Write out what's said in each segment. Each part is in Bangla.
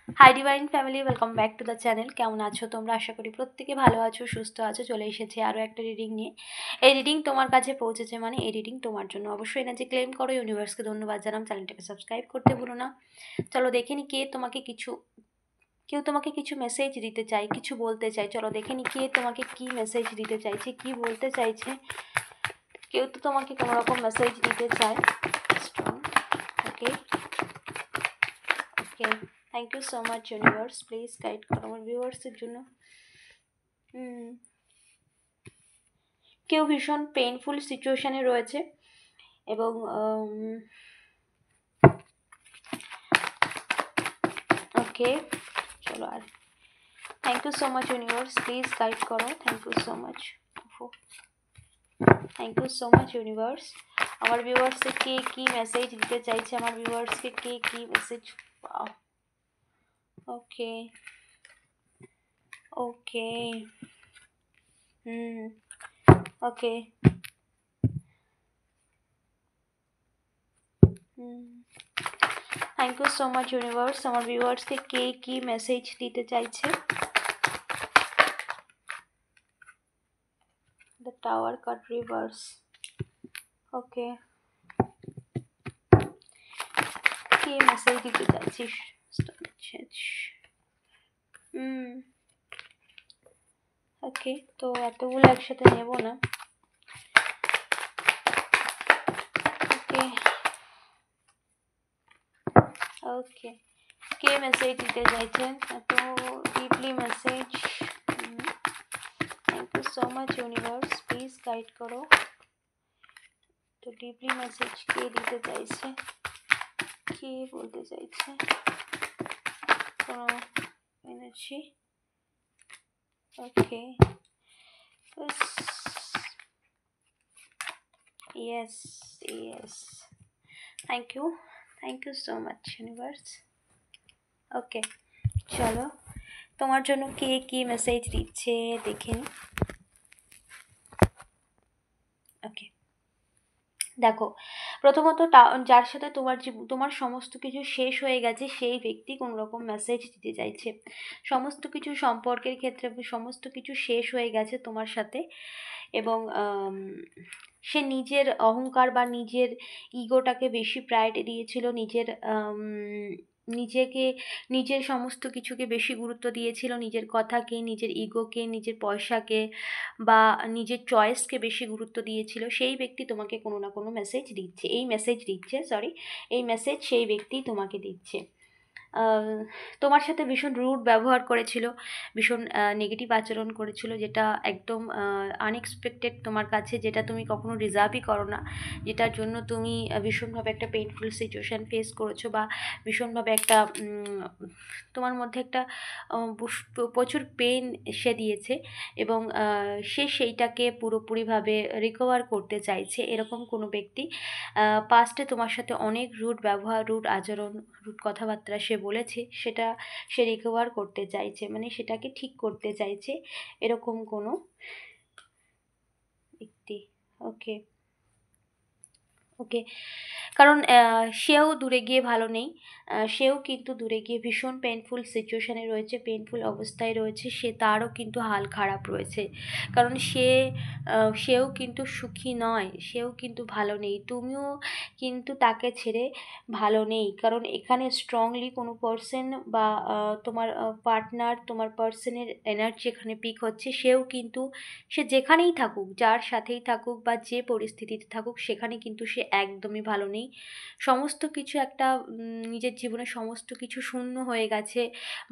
Hi divine family, welcome back to the channel. কেমন আছো তোমরা? আশা করি প্রত্যেকে ভালো আছো, সুস্থ আছো। চলে এসেছে আরও একটা রিডিং নিয়ে। এই রিডিং তোমার কাছে পৌঁছেছে মানে এই রিডিং তোমার জন্য। অবশ্যই এনার্জি ক্লেম করো, ইউনিভার্সকে ধন্যবাদ জানাম, চ্যানেলটাকে সাবস্ক্রাইব করতে ভুলো না। চলো দেখে নি কেউ তোমাকে কিছু মেসেজ দিতে চাই, কিছু বলতে চাই। চলো দেখে নি কে তোমাকে কি মেসেজ দিতে চাইছে, কি বলতে চাইছে। কেউ তো তোমাকে কোনো রকম মেসেজ দিতে চায়। Okay okay, thank you so much universe. Please guide করো আমার ভিউয়ার্সের জন্য। কেউ ভীষণ পেইনফুল সিচুয়েশানে রয়েছে এবং ওকে চলো আর thank you so much universe, please guide করো। Thank you so much, thank you so much universe. আমার ভিউয়ার্সকে কে কী মেসেজ দিতে চাইছে, আমার ভিউয়ার্সকে কে কী message. Okay okay okay thank you so much universe. আমার ভিউয়ার্সকে কে কী মেসেজ দিতে চাইছে। The tower card reverse. Okay. K message দিতে চাইছিস? ওকে, তো এতগুলো একসাথে নেব না। ওকে ওকে, কে মেসেজ দিতে চাইছেন এত deeply message? Thank you so much universe, please guide করো। তো ডিপলি মেসেজ কে দিতে চাইছে, কে বলতে চাইছে? কোনো energy? Okay, yes yes, thank you so much universe. ওকে চলো তোমার জন্য কে কি মেসেজ দিচ্ছে দেখে নি। ওকে দেখো, প্রথমত যার সাথে তোমার সমস্ত কিছু শেষ হয়ে গেছে সেই ব্যক্তি কোনো রকম মেসেজ দিতে চাইছে। সমস্ত কিছু সম্পর্কের ক্ষেত্রে সমস্ত কিছু শেষ হয়ে গেছে তোমার সাথে এবং সে নিজের অহংকার বা নিজের ইগোটাকে বেশি প্রায়োরিটি দিয়েছিল, নিজের সমস্ত কিছুকে বেশি গুরুত্ব দিয়েছিল, নিজের কথাকে, নিজের ইগোকে, নিজের পয়সাকে বা নিজের চয়েসকে বেশি গুরুত্ব দিয়েছিল। সেই ব্যক্তি তোমাকে কোনো না কোনো মেসেজ দিচ্ছে, এই মেসেজ সেই ব্যক্তি তোমাকে দিচ্ছে। তোমার সাথে ভীষণ রুড ব্যবহার করেছিল, ভীষণ নেগেটিভ আচরণ করেছিল, যেটা একদম আনএক্সপেক্টেড তোমার কাছে, যেটা তুমি কখনো রিজার্ভই করো না, যেটার জন্য তুমি ভীষণভাবে একটা পেইনফুল সিচুয়েশান ফেস করেছো বা ভীষণভাবে একটা তোমার মধ্যে একটা প্রচুর পেন সে দিয়েছে এবং সে সেইটাকে পুরোপুরিভাবে রিকভার করতে চাইছে। এরকম কোনো ব্যক্তি পাস্টে তোমার সাথে অনেক রুড ব্যবহার, রুড আচরণ, রুড কথাবার্তা সে বলেছে, সেটা সে রিকভার করতে চাইছে, মানে সেটাকে ঠিক করতে চাইছে, এরকম কোনো ব্যক্তি। ওকে ওকে, কারণ সেও দূরে গিয়ে ভালো নেই, সেও কিন্তু দূরে গিয়ে ভীষণ পেনফুল সিচুয়েশানে রয়েছে, পেনফুল অবস্থায় রয়েছে, তারও কিন্তু হাল খারাপ রয়েছে, কারণ সেও কিন্তু সুখী নয়, সেও কিন্তু ভালো নেই, তুমিও কিন্তু তাকে ছেড়ে ভালো নেই। কারণ এখানে স্ট্রংলি কোনো পার্সন বা তোমার পার্টনার, তোমার পার্সনের এনার্জি এখানে পিক হচ্ছে। সে যেখানেই থাকুক, যার সাথেই থাকুক বা যে পরিস্থিতিতে থাকুক, সেখানে কিন্তু সে একদমই ভালো নেই। সমস্ত কিছু একটা নিজের জীবনে সমস্ত কিছু শূন্য হয়ে গেছে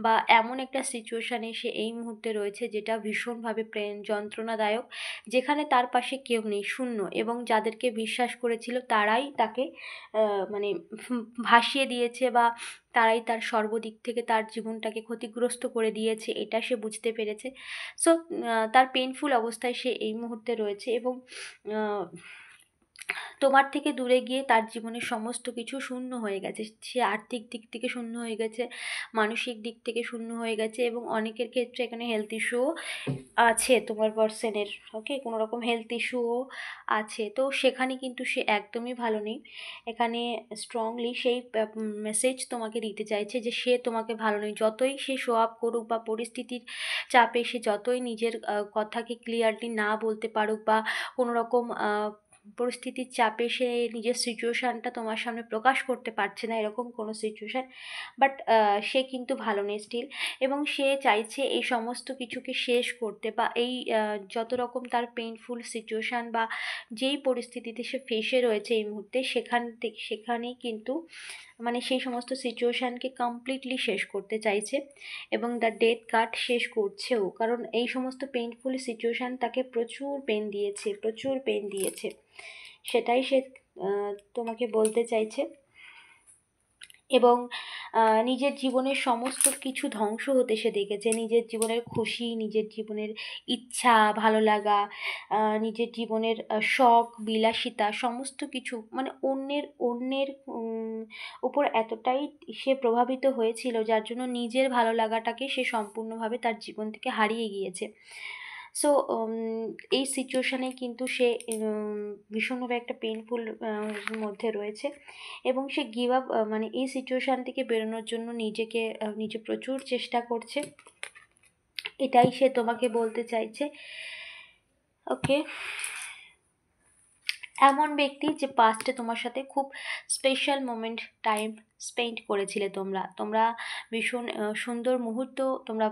বা এমন একটা সিচুয়েশানে সে এই মুহূর্তে রয়েছে যেটা ভীষণভাবে যন্ত্রণাদায়ক, যেখানে তার পাশে কেউ নেই, শূন্য, এবং যাদেরকে বিশ্বাস করেছিল তারাই তাকে মানে ভাসিয়ে দিয়েছে বা তারাই তার সর্বদিক থেকে তার জীবনটাকে ক্ষতিগ্রস্ত করে দিয়েছে, এটা সে বুঝতে পেরেছে। সো তার পেইনফুল অবস্থায় সে এই মুহূর্তে রয়েছে এবং তোমার থেকে দূরে গিয়ে তার জীবনের সমস্ত কিছু শূন্য হয়ে গেছে। সে আর্থিক দিক থেকে শূন্য হয়ে গেছে, মানসিক দিক থেকে শূন্য হয়ে গেছে, এবং অনেকের ক্ষেত্রে এখানে হেলথ ইস্যুও আছে তোমার পার্সনের। ওকে, কোনো রকম হেলথ ইস্যুও আছে, তো সেখানে কিন্তু সে একদমই ভালো নেই। এখানে স্ট্রংলি সেই মেসেজ তোমাকে দিতে চাইছে যে সে তোমাকে ভালো নেই। যতই সে শো আপ করুক বা পরিস্থিতির চাপে সে যতই নিজের কথাকে ক্লিয়ারলি না বলতে পারুক, বা কোনো রকম পরিস্থিতির চাপে সে নিজের সিচুয়েশানটা তোমার সামনে প্রকাশ করতে পারছে না, এরকম কোনো সিচুয়েশান, বাট সে কিন্তু ভালো নেই স্টিল। এবং সে চাইছে এই সমস্ত কিছুকে শেষ করতে, বা এই যত রকম তার পেইনফুল সিচুয়েশান বা যেই পরিস্থিতিতে সে ফেসে রয়েছে এই মুহূর্তে, সেখানেই কিন্তু মানে সেই সমস্ত সিচুয়েশানকে কমপ্লিটলি শেষ করতে চাইছে, এবং দ্য ডেথ কার্ড শেষ করছেও। কারণ এই সমস্ত পেইনফুল সিচুয়েশান তাকে প্রচুর পেন দিয়েছে, প্রচুর পেন দিয়েছে, সেটাই সে তোমাকে বলতে চাইছে। এবং নিজের জীবনের সমস্ত কিছু ধ্বংস হতে সে দেখেছে, নিজের জীবনের খুশি, নিজের জীবনের ইচ্ছা, ভালো লাগা, নিজের জীবনের শখ, বিলাসিতা, সমস্ত কিছু মানে অন্যের উপর এতটাই সে প্রভাবিত হয়েছিল, যার জন্য নিজের ভালো লাগাটাকে সে সম্পূর্ণভাবে তার জীবন থেকে হারিয়ে গিয়েছে। সো এই সিচুয়েশানে কিন্তু সে ভীষণভাবে একটা পেইনফুল মধ্যে রয়েছে, এবং সে গিভ আপ মানে এই সিচুয়েশান থেকে বেরোনোর জন্য নিজে প্রচুর চেষ্টা করছে, এটাই সে তোমাকে বলতে চাইছে। ওকে, এমন ব্যক্তি যে পাস্টে তোমার সাথে খুব স্পেশাল মোমেন্ট টাইম স্পেন্ড করেছিলে, তোমরা ভীষণ সুন্দর মুহূর্ত তোমরা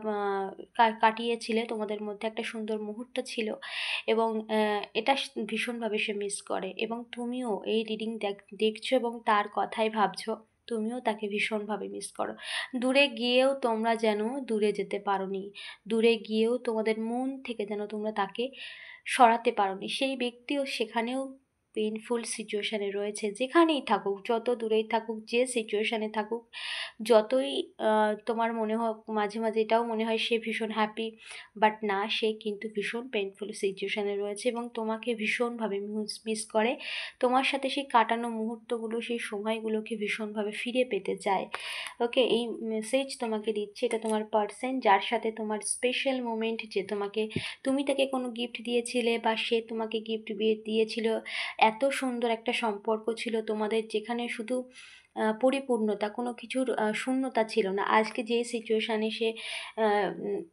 কাটিয়েছিলে, তোমাদের মধ্যে একটা সুন্দর মুহূর্ত ছিল, এবং এটা ভীষণভাবে সে মিস করে। এবং তুমিও এই রিডিং দেখছো এবং তার কথাই ভাবছো, তুমিও তাকে ভীষণভাবে মিস করো। দূরে গিয়েও তোমরা যেন দূরে যেতে পারোনি, দূরে গিয়েও তোমাদের মন থেকে যেন তোমরা তাকে সরাতে পারোনি। সেই ব্যক্তিও সেখানেও পেইনফুল সিচুয়েশানে রয়েছে, যেখানেই থাকুক, যত দূরেই থাকুক, যে সিচুয়েশানে থাকুক, যতই তোমার মনে হোক মাঝে মাঝে এটাও মনে হয় সে ভীষণ হ্যাপি, বাট না, সে কিন্তু ভীষণ পেইনফুল সিচুয়েশানে রয়েছে এবং তোমাকে ভীষণভাবে মিস করে। তোমার সাথে সেই কাটানো মুহূর্তগুলো, সেই সময়গুলোকে ভীষণভাবে ফিরে পেতে চায়। ওকে, এই মেসেজ তোমাকে দিচ্ছে, এটা তোমার পার্সন যার সাথে তোমার স্পেশাল মোমেন্ট, যে তুমি তাকে কোনো গিফট দিয়েছিলে বা সে তোমাকে গিফট দিয়েছিল, এত সুন্দর একটা সম্পর্ক ছিল তোমাদের, যেখানে শুধু পরিপূর্ণতা, কোনো কিছুর শূন্যতা ছিল না। আজকে যে সিচুয়েশানে সে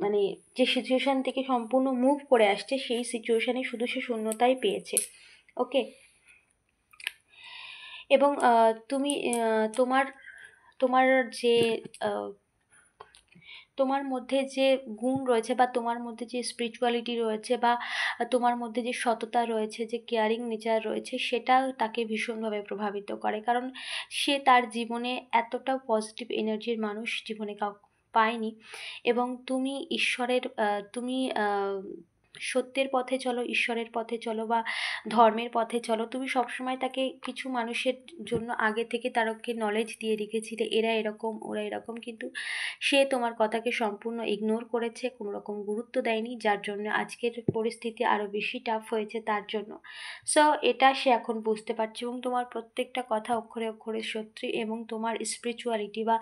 মানে যে সিচুয়েশান থেকে সম্পূর্ণ মুভ করে আসছে, সেই সিচুয়েশানে শুধু সে শূন্যতাই পেয়েছে। ওকে, এবং তুমি তোমার তোমার যে তোমার মধ্যে যে গুণ রয়েছে, বা তোমার মধ্যে যে স্পিরিচুয়ালিটি রয়েছে, বা তোমার মধ্যে যে সততা রয়েছে, যে কেয়ারিং নেচার রয়েছে, সেটা তাকে ভীষণভাবে প্রভাবিত করে। কারণ সে তার জীবনে এতটা পজিটিভ এনার্জির মানুষ জীবনে পায়নি। এবং তুমি ঈশ্বরের তুমি সত্যের পথে চলো, ঈশ্বরের পথে চলো, বা ধর্মের পথে চলো, তুমি সবসময় তাকে কিছু মানুষের জন্য আগে থেকে তারকে নলেজ দিয়ে রেখেছিলে, এরা এরকম, ওরা এরকম, কিন্তু সে তোমার কথাকে সম্পূর্ণ ইগনোর করেছে, কোনো রকম গুরুত্ব দেয়নি, যার জন্য আজকের পরিস্থিতি আরও বেশি টাফ হয়েছে তার জন্য। সো এটা সে এখন বুঝতে পারছে, এবং তোমার প্রত্যেকটা কথা অক্ষরে অক্ষরে সত্যি, এবং তোমার স্পিরিচুয়ালিটি বা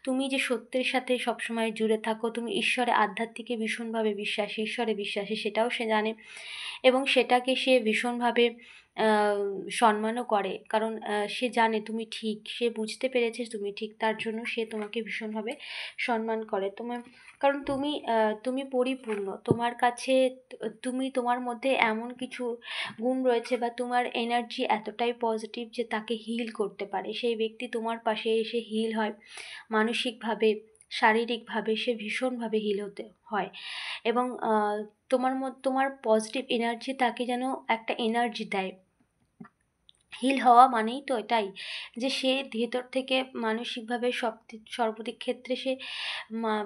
তুমি যে সত্যের সাথে সবসময় জুড়ে থাকো, তুমি ঈশ্বরে, আধ্যাত্মিকে ভীষণভাবে বিশ্বাসী, ঈশ্বরে বিশ্বাসী, সেটাও সে জানে, এবং সেটাকে সে ভীষণভাবে সম্মানও করে। কারণ সে জানে তুমি ঠিক, সে বুঝতে পেরেছে তুমি ঠিক, তার জন্য সে তোমাকে ভীষণভাবে সম্মান করে তোমার। কারণ তুমি পরিপূর্ণ, তোমার কাছে তুমি, তোমার মধ্যে এমন কিছু গুণ রয়েছে, বা তোমার এনার্জি এতটাই পজিটিভ যে তাকে হিল করতে পারে। সেই ব্যক্তি তোমার পাশে এসে হিল হয়, মানসিকভাবে, শারীরিকভাবে সে ভীষণভাবে হিল হতে হয়। এবং তোমার পজিটিভ এনার্জি তাকে যেন একটা এনার্জি দেয়। হিল হওয়া মানেই তো এটাই, যে সে ভেতর থেকে মানসিকভাবে সর্বাধিক ক্ষেত্রে সে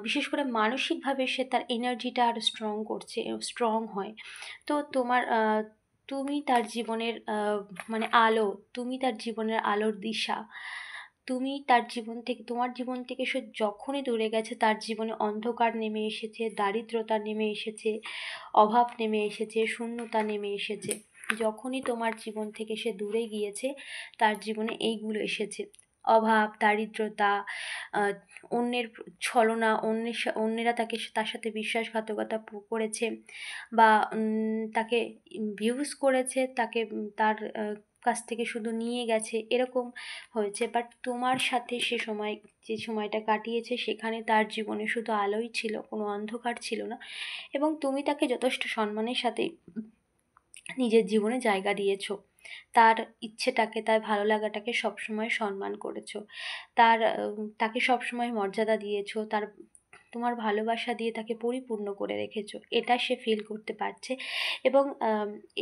বিশেষ করে মানসিকভাবে সে তার এনার্জিটা আরও স্ট্রং হয়। তো তুমি তার জীবনের মানে আলো, তুমি তার জীবনের আলোর দিশা। তোমার জীবন থেকে সে যখনই দূরে গেছে, তার জীবনে অন্ধকার নেমে এসেছে, দারিদ্রতা নেমে এসেছে, অভাব নেমে এসেছে, শূন্যতা নেমে এসেছে। যখনই তোমার জীবন থেকে সে দূরে গিয়েছে, তার জীবনে এইগুলো এসেছে: অভাব, দারিদ্রতা, আহ, অন্যের ছলনা, অন্যেরা তার সাথে বিশ্বাসঘাতকতা করেছে, বা তাকে ভিউজ করেছে, তাকে তার কাছ থেকে শুধু নিয়ে গেছে, এরকম হয়েছে। বাট তোমার সাথে সে সময়, যে সময়টা কাটিয়েছে, সেখানে তার জীবনে শুধু আলোই ছিল, কোনো অন্ধকার ছিল না। এবং তুমি তাকে যথেষ্ট সম্মানের সাথে নিজের জীবনে জায়গা দিয়েছো। তার ইচ্ছেটাকে, তার ভালো লাগাটাকে সবসময় সম্মান করেছো। তাকে সবসময় মর্যাদা দিয়েছো। তোমার ভালোবাসা দিয়ে তাকে পরিপূর্ণ করে রেখেছো। এটা সে ফিল করতে পারছে, এবং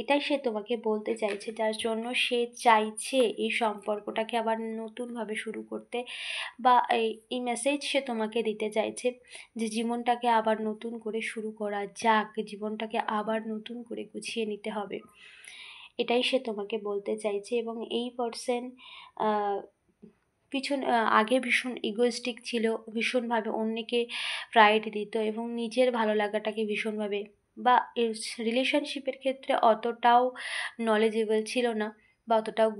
এটাই সে তোমাকে বলতে চাইছে, যার জন্য সে চাইছে এই সম্পর্কটাকে আবার নতুনভাবে শুরু করতে, বা এই মেসেজ সে তোমাকে দিতে চাইছে যে জীবনটাকে আবার নতুন করে শুরু করা যাক, জীবনটাকে আবার নতুন করে গুছিয়ে নিতে হবে। এটাই সে তোমাকে বলতে চাইছে। এবং এই পার্সন আগে ভীষণ ইগোয়েস্টিক ছিল, ভীষণভাবে অন্যকে প্রায়োরিটি দিত, এবং নিজের ভালো লাগাটাকে ভীষণভাবে, বা রিলেশনশিপের ক্ষেত্রে অতটাও নলেজেবল ছিল না, বা অতটাও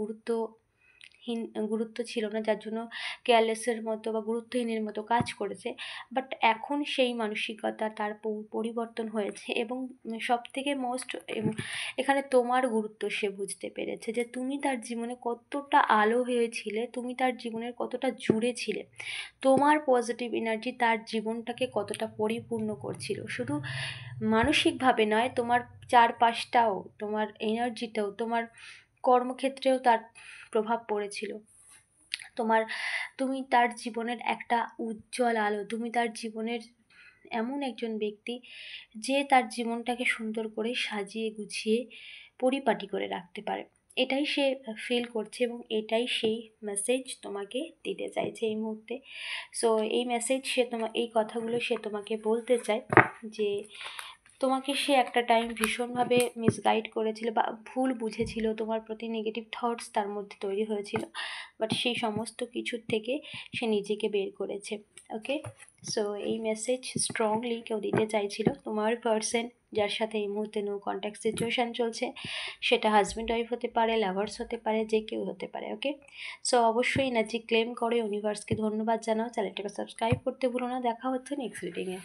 গুরুত্ব ছিল না, যার জন্য কেয়ারলেসের মতো বা গুরুত্বহীনের মতো কাজ করেছে। বাট এখন সেই মানসিকতা তার পরিবর্তন হয়েছে, এবং সবথেকে মোস্ট এখানে তোমার গুরুত্ব সে বুঝতে পেরেছে, যে তুমি তার জীবনে কতটা আলো হয়েছিলে, তুমি তার জীবনের কতটা জুড়ে ছিলে, তোমার পজিটিভ এনার্জি তার জীবনটাকে কতটা পরিপূর্ণ করছিল। শুধু মানসিকভাবে নয়, তোমার চারপাশটাও, তোমার এনার্জিটাও, তোমার কর্মক্ষেত্রেও তার প্রভাব পড়েছিল। তোমার তুমি তার জীবনের একটা উজ্জ্বল আলো, তুমি তার জীবনের এমন একজন ব্যক্তি যে তার জীবনটাকে সুন্দর করে সাজিয়ে গুছিয়ে পরিপাটি করে রাখতে পারে। এটাই সে ফিল করছে, এবং এটাই সেই মেসেজ তোমাকে দিতে চাইছে এই মুহূর্তে। সো এই মেসেজ এই কথাগুলো সে তোমাকে বলতে চায়, যে তোমাকে সে একটা টাইম ভীষণভাবে মিসগাইড করেছিল, বা ভুল বুঝেছিল, তোমার প্রতি নেগেটিভ থটস তার মধ্যে তৈরি হয়েছিল, বাট সেই সমস্ত কিছুর থেকে সে নিজেকে বের করেছে। ওকে, সো এই মেসেজ স্ট্রংলি কেউ দিতে চাইছিল। তোমার পার্সন যার সাথে এই মুহূর্তে নো কন্ট্যাক্ট সিচুয়েশান চলছে, সেটা হাজব্যান্ড ওয়াইফ হতে পারে, লাভার্স হতে পারে, যে কেউ হতে পারে। ওকে, সো অবশ্যই এনার্জি ক্লেম করে ইউনিভার্সকে ধন্যবাদ জানাও, চ্যানেলটাকে সাবস্ক্রাইব করতে ভুলো না। দেখা হচ্ছে নেক্সট রিডিংয়ে।